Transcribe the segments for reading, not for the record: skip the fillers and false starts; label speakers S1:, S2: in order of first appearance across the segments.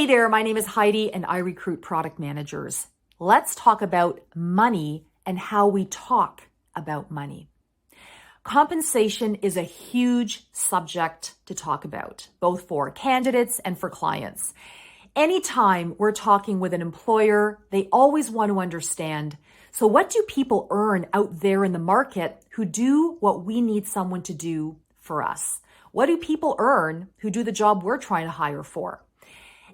S1: Hey there, my name is Heidi and I recruit product managers. Let's talk about money and how we talk about money. Compensation is a huge subject to talk about, both for candidates and for clients. Anytime we're talking with an employer, they always want to understand, so what do people earn out there in the market who do what we need someone to do for us? What do people earn who do the job we're trying to hire for?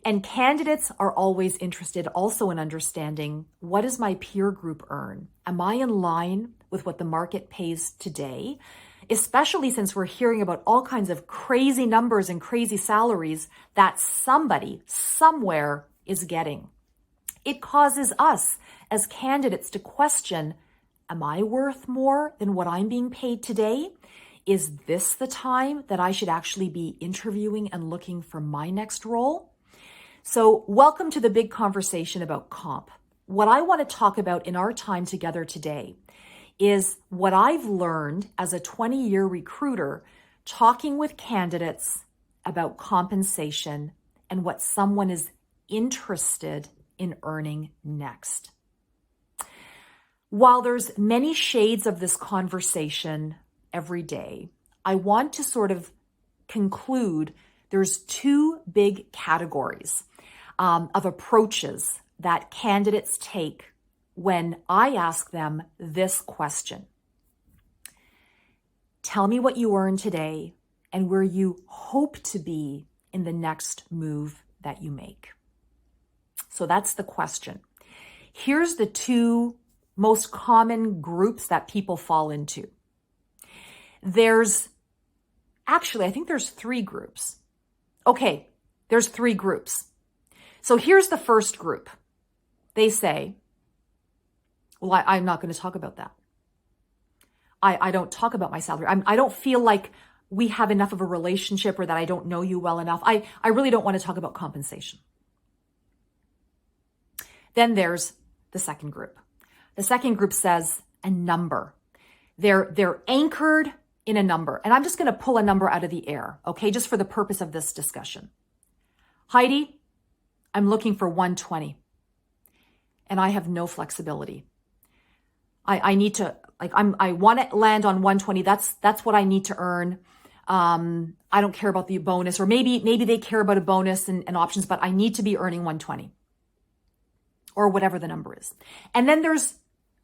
S1: And candidates are always interested also in understanding, what does my peer group earn? Am I in line with what the market pays today? Especially since we're hearing about all kinds of crazy numbers and crazy salaries that somebody somewhere is getting. It causes us as candidates to question, am I worth more than what I'm being paid today? Is this the time that I should actually be interviewing and looking for my next role? So welcome to the big conversation about comp. What I want to talk about in our time together today is what I've learned as a 20-year recruiter talking with candidates about compensation and what someone is interested in earning next. While there's many shades of this conversation every day, I want to sort of conclude there's two big categories of approaches that candidates take when I ask them this question. Tell me what you earn today and where you hope to be in the next move that you make. So that's the question. Here's the two most common groups that people fall into. I think there's three groups. Okay, there's three groups. So here's the first group. They say, well, I'm not going to talk about that. I don't talk about my salary. I don't feel like we have enough of a relationship or that I don't know you well enough. I really don't want to talk about compensation. Then there's the second group. The second group says a number. They're anchored in a number. And I'm just going to pull a number out of the air, okay, just for the purpose of this discussion. Heidi, I'm looking for 120 and I have no flexibility. I need to, I want to land on 120. That's what I need to earn. I don't care about the bonus, or maybe they care about a bonus and options, but I need to be earning 120 or whatever the number is. And then there's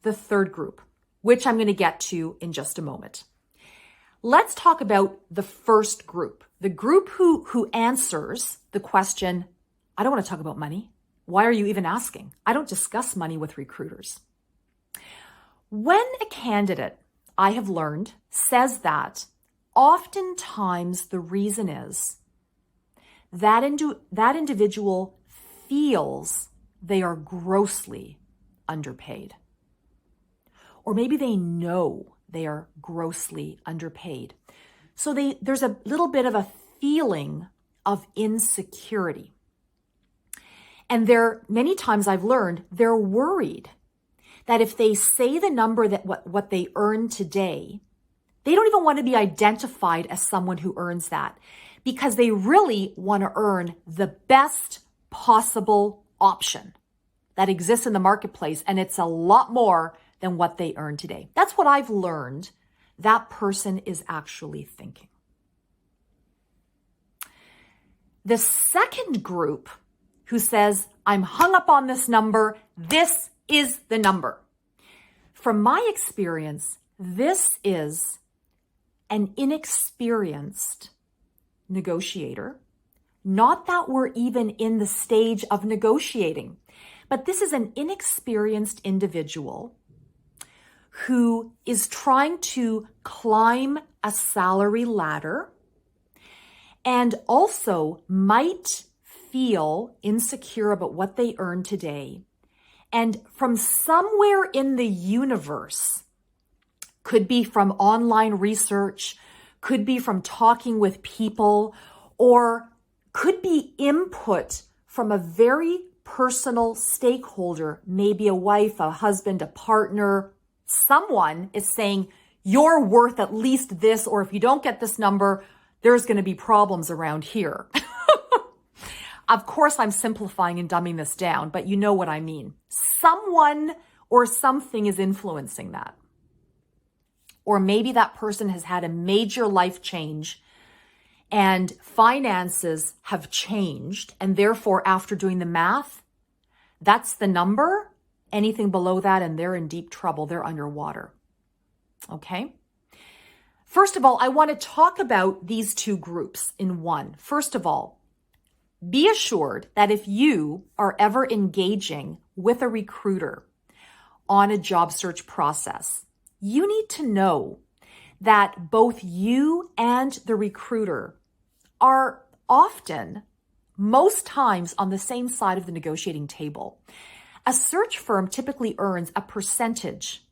S1: the third group, which I'm going to get to in just a moment. Let's talk about the first group, the group who answers the question, I don't want to talk about money. Why are you even asking? I don't discuss money with recruiters. When a candidate, I have learned, says that, oftentimes the reason is that individual feels they are grossly underpaid. Or maybe they know they are grossly underpaid. So there's a little bit of a feeling of insecurity. And many times I've learned they're worried that if they say the number that what they earn today, they don't even want to be identified as someone who earns that, because they really want to earn the best possible option that exists in the marketplace. And it's a lot more than what they earn today. That's what I've learned that person is actually thinking. The second group who says, I'm hung up on this number, this is the number. From my experience, this is an inexperienced negotiator. Not that we're even in the stage of negotiating, but this is an inexperienced individual who is trying to climb a salary ladder and also might feel insecure about what they earn today. And from somewhere in the universe, could be from online research, could be from talking with people, or could be input from a very personal stakeholder, maybe a wife, a husband, a partner. Someone is saying, you're worth at least this, or if you don't get this number, there's going to be problems around here. Of course, I'm simplifying and dumbing this down, but you know what I mean. Someone or something is influencing that. Or maybe that person has had a major life change and finances have changed. And therefore, after doing the math, that's the number. Anything below that, and they're in deep trouble. They're underwater. Okay? First of all, I want to talk about these two groups in one. First of all, be assured that if you are ever engaging with a recruiter on a job search process, you need to know that both you and the recruiter are often, most times, on the same side of the negotiating table. A search firm typically earns a percentage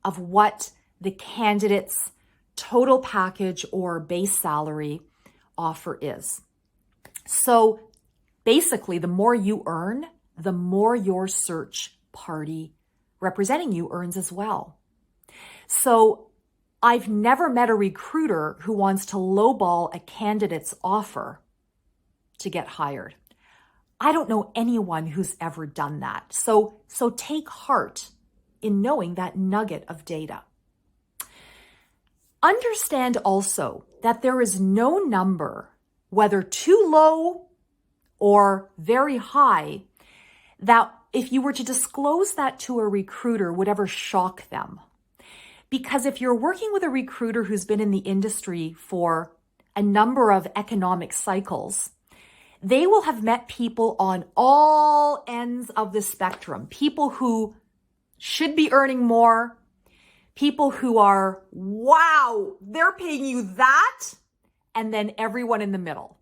S1: of what the candidate's total package or base salary offer is. So basically, the more you earn, the more your search party representing you earns as well. So I've never met a recruiter who wants to lowball a candidate's offer to get hired. I don't know anyone who's ever done that. So take heart in knowing that nugget of data. Understand also that there is no number, whether too low or very high, that if you were to disclose that to a recruiter would ever shock them. Because if you're working with a recruiter who's been in the industry for a number of economic cycles, they will have met people on all ends of the spectrum. People who should be earning more, people who are, wow, they're paying you that, and then everyone in the middle.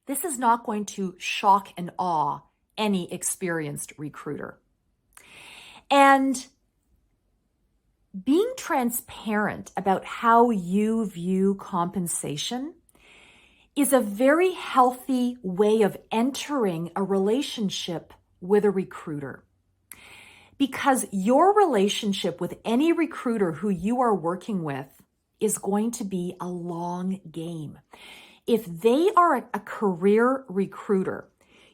S1: This is not going to shock and awe any experienced recruiter. And being transparent about how you view compensation is a very healthy way of entering a relationship with a recruiter. Because your relationship with any recruiter who you are working with is going to be a long game. If they are a career recruiter,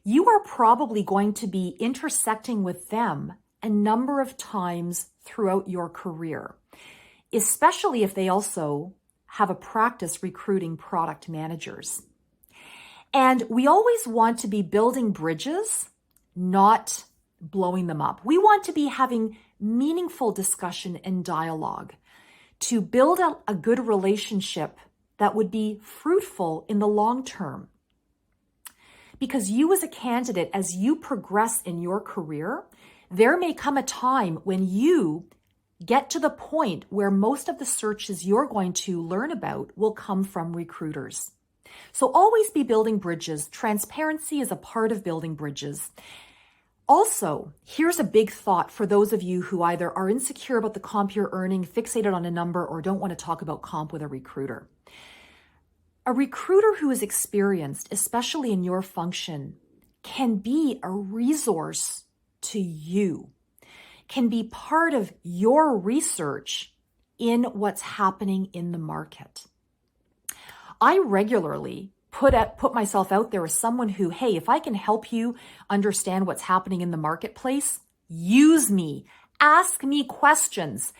S1: you are probably going to be intersecting with them a number of times throughout your career, especially if they also have a practice recruiting product managers. And we always want to be building bridges, not blowing them up. We want to be having meaningful discussion and dialogue to build a good relationship that would be fruitful in the long term. Because you as a candidate, as you progress in your career, there may come a time when you get to the point where most of the searches you're going to learn about will come from recruiters. So always be building bridges. Transparency is a part of building bridges. Also, here's a big thought for those of you who either are insecure about the comp you're earning, fixated on a number, or don't want to talk about comp with a recruiter. A recruiter who is experienced, especially in your function, can be a resource to you, can be part of your research in what's happening in the market. I regularly put myself out there as someone who, hey, if I can help you understand what's happening in the marketplace, use me, ask me questions.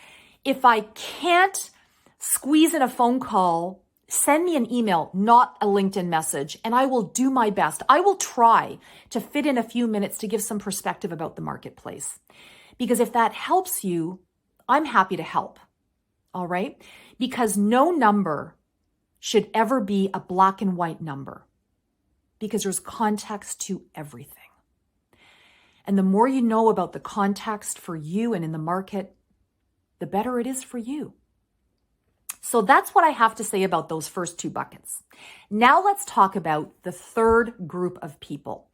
S1: If I can't squeeze in a phone call, send me an email, not a LinkedIn message, and I will do my best. I will try to fit in a few minutes to give some perspective about the marketplace. Because if that helps you, I'm happy to help. All right? Because no number should ever be a black and white number, because there's context to everything. And the more you know about the context for you and in the market, the better it is for you. So that's what I have to say about those first two buckets. Now let's talk about the third group of people.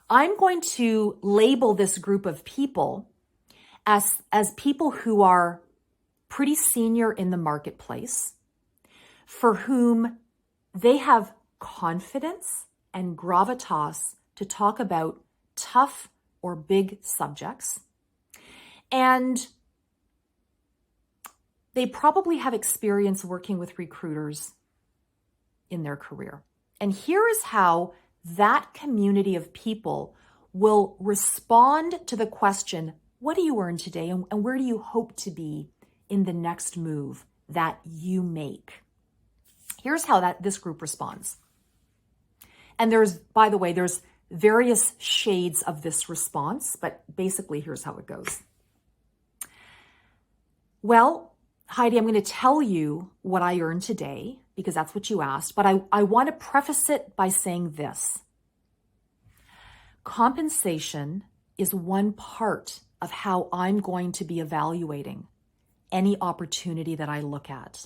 S1: I'm going to label this group of people as people who are pretty senior in the marketplace, for whom they have confidence and gravitas to talk about tough or big subjects. And they probably have experience working with recruiters in their career. And here is how that community of people will respond to the question, what do you earn today and where do you hope to be in the next move that you make? Here's how this group responds. And by the way, there's various shades of this response, but basically here's how it goes. Well, Heidi, I'm going to tell you what I earned today because that's what you asked, but I want to preface it by saying this. Compensation is one part of how I'm going to be evaluating any opportunity that I look at.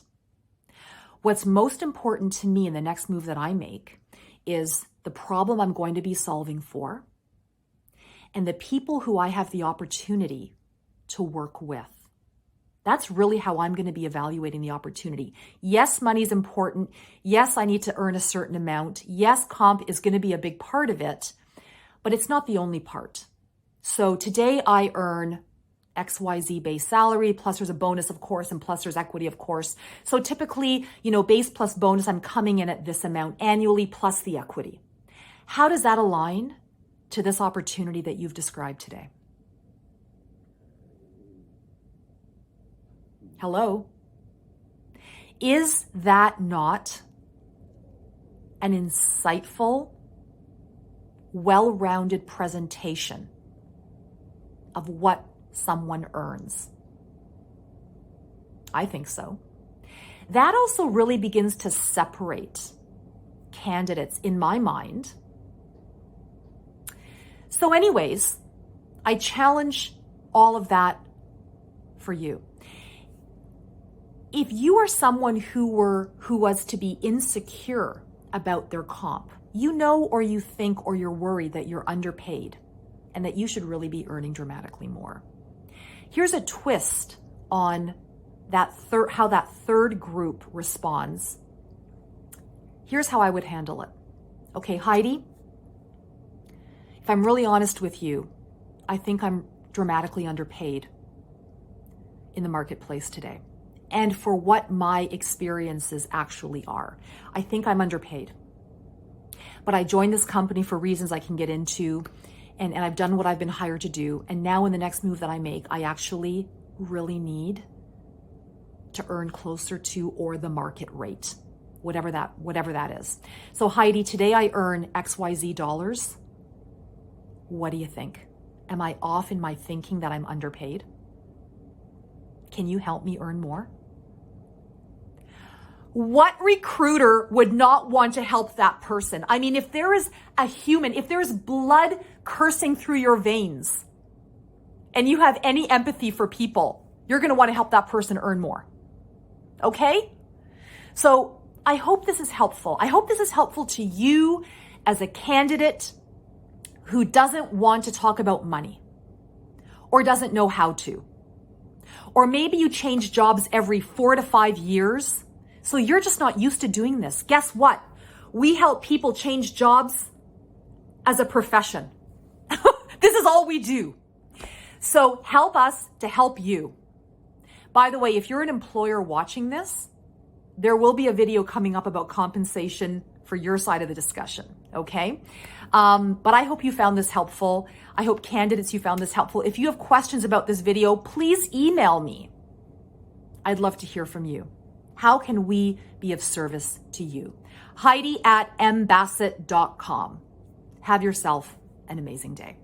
S1: What's most important to me in the next move that I make is the problem I'm going to be solving for and the people who I have the opportunity to work with. That's really how I'm going to be evaluating the opportunity. Yes, money is important. Yes, I need to earn a certain amount. Yes, comp is going to be a big part of it, but it's not the only part. So today I earn XYZ base salary, plus there's a bonus, of course, and plus there's equity, of course. So typically, base plus bonus, I'm coming in at this amount annually plus the equity. How does that align to this opportunity that you've described today? Hello? Is that not an insightful, well-rounded presentation of what someone earns? I think so. That also really begins to separate candidates in my mind. So anyways, I challenge all of that for you. If you are someone who was to be insecure about their comp, or you think or you're worried that you're underpaid and that you should really be earning dramatically more. Here's a twist on how that third group responds. Here's how I would handle it. Okay, Heidi, if I'm really honest with you, I think I'm dramatically underpaid in the marketplace today. And for what my experiences actually are. I think I'm underpaid. But I joined this company for reasons I can get into, and I've done what I've been hired to do. And now in the next move that I make, I actually really need to earn closer to or the market rate, whatever that is. So Heidi, today I earn XYZ dollars. What do you think? Am I off in my thinking that I'm underpaid? Can you help me earn more? What recruiter would not want to help that person? I mean, if there is if there is blood coursing through your veins and you have any empathy for people, you're going to want to help that person earn more. Okay? So I hope this is helpful. I hope this is helpful to you as a candidate who doesn't want to talk about money or doesn't know how to. Or maybe you change jobs every 4 to 5 years. So you're just not used to doing this. Guess what? We help people change jobs as a profession. This is all we do. So help us to help you. By the way, if you're an employer watching this, there will be a video coming up about compensation for your side of the discussion, okay? But I hope you found this helpful. I hope candidates, you found this helpful. If you have questions about this video, please email me. I'd love to hear from you. How can we be of service to you? Heidi@mbassett.com. Have yourself an amazing day.